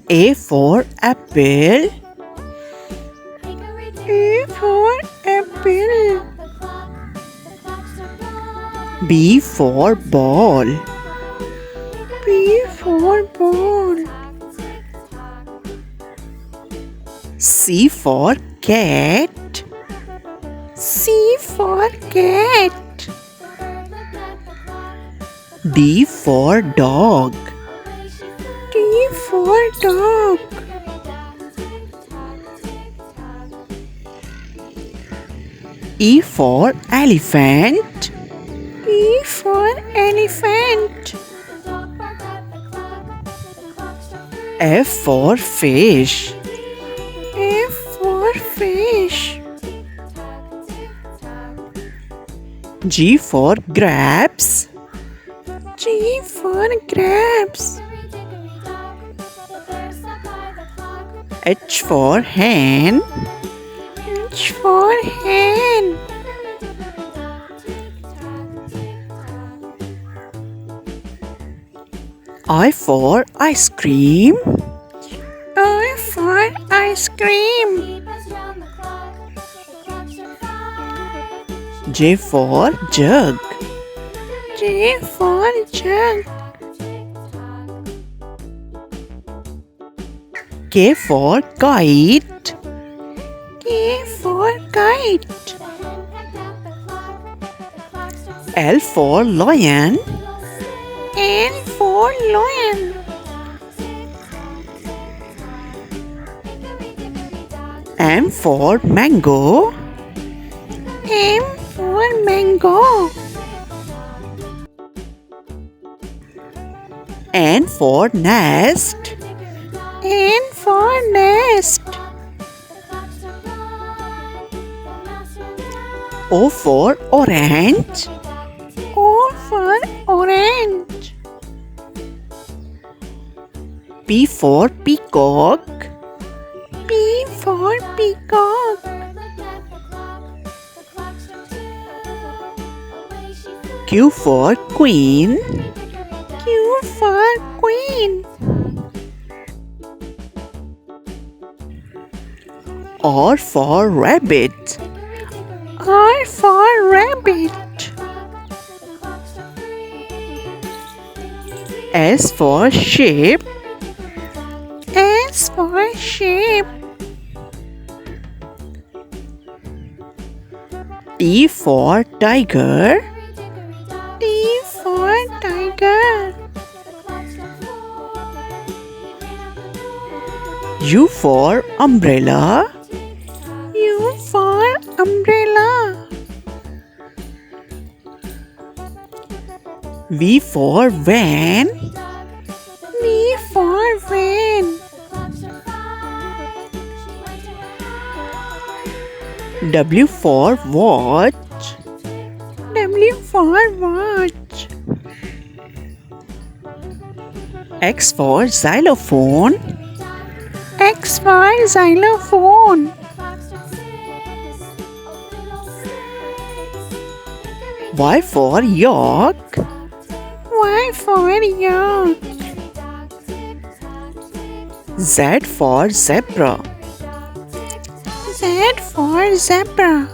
A for apple. A for apple. B for ball. B for ball. C for cat. C for cat. D for dog. D for dog. E for elephant. E for elephant. F for fish. F for fish. G for grapes. G for grapes. H for hen. H for hen. I for ice cream. I for ice cream. J for jug. J for jug. K for kite. K for kite. L for lion. L for lion. M for mango. M for mango. N for nest. N for nest. O for orange. O for orange. P for peacock. P for peacock. Q for queen. Q for queen. R for rabbit. R for rabbit. S for sheep. S for sheep. T for tiger. T for tiger. U for umbrella. U for umbrella. V for van. V for van. W for watch. W for watch. X for xylophone. X for xylophone. Y for yak. Y for yak. Z for zebra. Z for zebra.